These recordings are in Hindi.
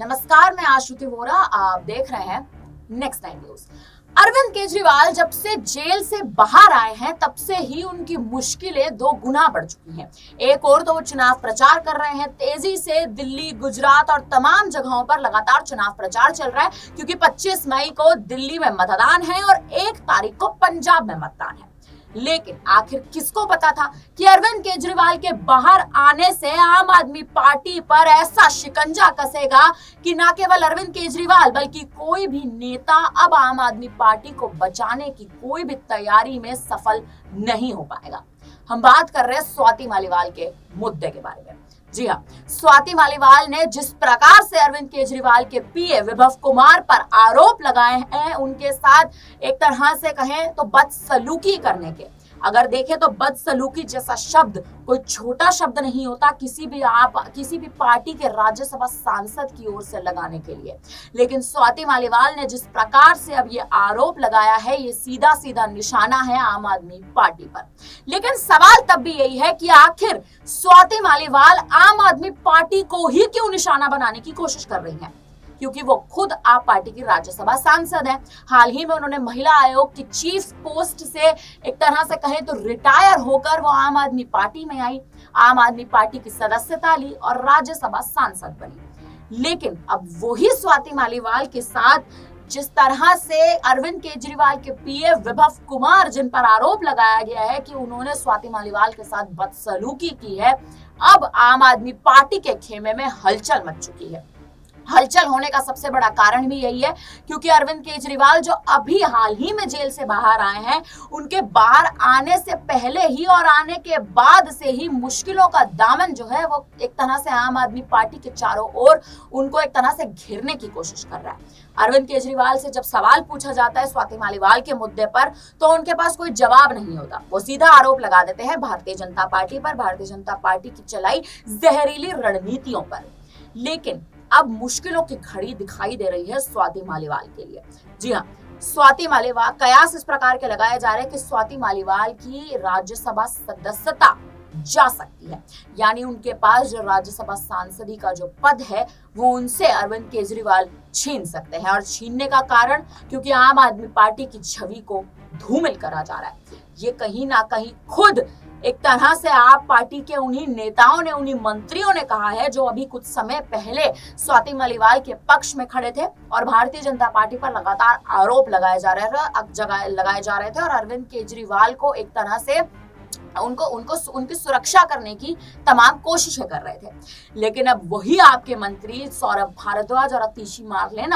नमस्कार, मैं आश्रुति वोरा। आप देख रहे हैं नेक्स्ट 9 न्यूज। अरविंद केजरीवाल जब से जेल से बाहर आए हैं तब से ही उनकी मुश्किलें 2 गुना बढ़ चुकी हैं। एक और तो वो चुनाव प्रचार कर रहे हैं, तेजी से दिल्ली, गुजरात और तमाम जगहों पर लगातार चुनाव प्रचार चल रहा है, क्योंकि 25 मई को दिल्ली में मतदान है और 1 तारीख को पंजाब में मतदान है। लेकिन आखिर किसको पता था कि अरविंद केजरीवाल के बाहर आने से आम आदमी पार्टी पर ऐसा शिकंजा कसेगा कि न केवल अरविंद केजरीवाल बल्कि कोई भी नेता अब आम आदमी पार्टी को बचाने की कोई भी तैयारी में सफल नहीं हो पाएगा। हम बात कर रहे हैं स्वाति मालीवाल के मुद्दे के बारे में। जी हाँ, स्वाति मालीवाल ने जिस प्रकार से अरविंद केजरीवाल के पीए विभव कुमार पर आरोप लगाए हैं, उनके साथ एक तरह से कहें तो बदसलूकी करने के, अगर देखें तो बदसलूकी जैसा शब्द कोई छोटा शब्द नहीं होता किसी भी पार्टी के राज्यसभा सांसद की ओर से लगाने के लिए। लेकिन स्वाति मालीवाल ने जिस प्रकार से अब ये आरोप लगाया है, ये सीधा सीधा निशाना है आम आदमी पार्टी पर। लेकिन सवाल तब भी यही है कि आखिर स्वाति मालीवाल आम आदमी पार्टी को ही क्यों निशाना बनाने की कोशिश कर रही हैं, क्योंकि वो खुद आप पार्टी की राज्यसभा सांसद हैं। हाल ही में उन्होंने महिला आयोग की चीफ पोस्ट से एक तरह से कहें तो रिटायर होकर वो आम आदमी पार्टी में आई, आम आदमी पार्टी की सदस्यता ली और राज्यसभा सांसद बनी। लेकिन अब वही स्वाति मालीवाल के साथ जिस तरह से अरविंद केजरीवाल के पीए विभव कुमार, जिन पर आरोप लगाया गया है कि उन्होंने स्वाति मालीवाल के साथ बदसलूकी की है, अब आम आदमी पार्टी के खेमे में हलचल मच चुकी है। हलचल होने का सबसे बड़ा कारण भी यही है क्योंकि अरविंद केजरीवाल जो अभी हाल ही में जेल से बाहर आए हैं, उनके बाहर आने से पहले ही और आने के बाद से ही मुश्किलों का दामन जो है वो एक तरह से आम आदमी पार्टी के चारों ओर उनको एक तरह से घेरने की कोशिश कर रहा है। अरविंद केजरीवाल से जब सवाल पूछा जाता है स्वाति मालीवाल के मुद्दे पर, तो उनके पास कोई जवाब नहीं होता। वो सीधा आरोप लगा देते हैं भारतीय जनता पार्टी पर, भारतीय जनता पार्टी की चलाई जहरीली रणनीतियों पर। लेकिन अब मुश्किलों की घड़ी दिखाई दे रही है स्वाति मालीवाल के लिए। जी हाँ, स्वाति मालीवाल, कयास इस प्रकार के लगाए जा रहे हैं कि स्वाति मालीवाल की राज्यसभा सदस्यता जा सकती है, यानी उनके पास जो राज्यसभा सांसदी का जो पद है वो उनसे अरविंद केजरीवाल छीन सकते हैं। और छीनने का कारण क्योंकि आम आदमी पार्टी की छवि को धूमिल करा जा रहा है। ये कहीं ना कहीं खुद एक तरह से आप पार्टी के उन्हीं नेताओं ने, उन्हीं मंत्रियों ने कहा है जो अभी कुछ समय पहले स्वाति मालीवाल के पक्ष में खड़े थे और भारतीय जनता पार्टी पर लगातार आरोप लगाए जा रहे थे और अरविंद केजरीवाल को एक तरह से उनकी सुरक्षा करने की तमाम कोशिशें कर रहे थे। लेकिन अब वही आपके मंत्री सौरभ भारद्वाज और अतिशी मारले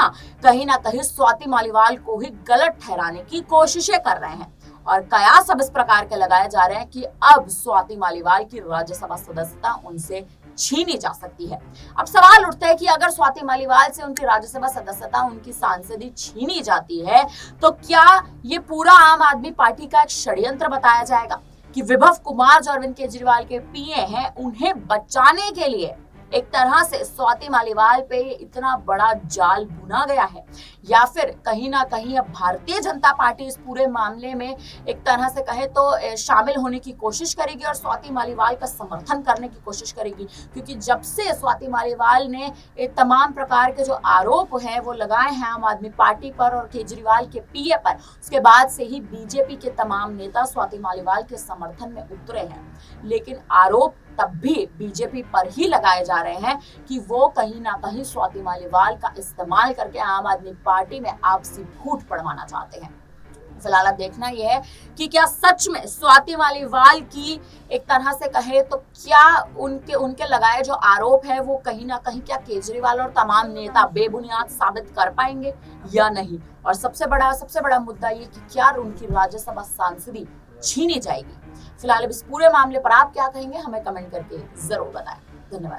कहीं ना कहीं स्वाति मालीवाल को ही गलत ठहराने की कोशिशें कर रहे हैं और कयास अब इस प्रकार के लगाए जा रहे हैं कि अब स्वाति मालीवाल की राज्यसभा सदस्यता उनसे छीनी जा सकती है। अब सवाल उठता है कि अगर स्वाति मालीवाल से उनकी राज्यसभा सदस्यता, उनकी सांसदी छीनी जाती है तो क्या ये पूरा आम आदमी पार्टी का एक षड्यंत्र बताया जाएगा कि विभव कुमार जो अरविंद केजरीवाल के पीए हैं, उन्हें बचाने के लिए एक तरह से स्वाति मालीवाल पे इतना बड़ा जाल बुना गया है, या फिर कहीं ना कहीं अब भारतीय जनता पार्टी इस पूरे मामले में एक तरह से कहे तो शामिल होने की कोशिश करेगी और स्वाति मालीवाल का समर्थन करने की कोशिश करेगी। क्योंकि जब से स्वाति मालीवाल ने तमाम प्रकार के जो आरोप हैं वो लगाए हैं आम आदमी पार्टी पर और केजरीवाल के पीए पर, उसके बाद से ही बीजेपी के तमाम नेता स्वाति मालीवाल के समर्थन में उतरे हैं। लेकिन आरोप तब भी बीजेपी पर ही लगाए जा रहे हैं कि वो कहीं ना कहीं स्वाति मालीवाल का इस्तेमाल करके आम आदमी पार्टी में आपसी फूट पड़वाना चाहते हैं। फिलहाल अब देखना यह है कि क्या सच में स्वाति मालीवाल की एक तरह से कहे तो क्या उनके लगाए जो आरोप है वो कहीं ना कहीं क्या केजरीवाल और तमाम नेता बेबुनियाद साबित कर पाएंगे या नहीं। और सबसे बड़ा मुद्दा ये कि क्या उनकी राज्यसभा सांसदी छीनी जाएगी। फिलहाल इस पूरे मामले पर आप क्या कहेंगे, हमें कमेंट करके जरूर बताएं। धन्यवाद।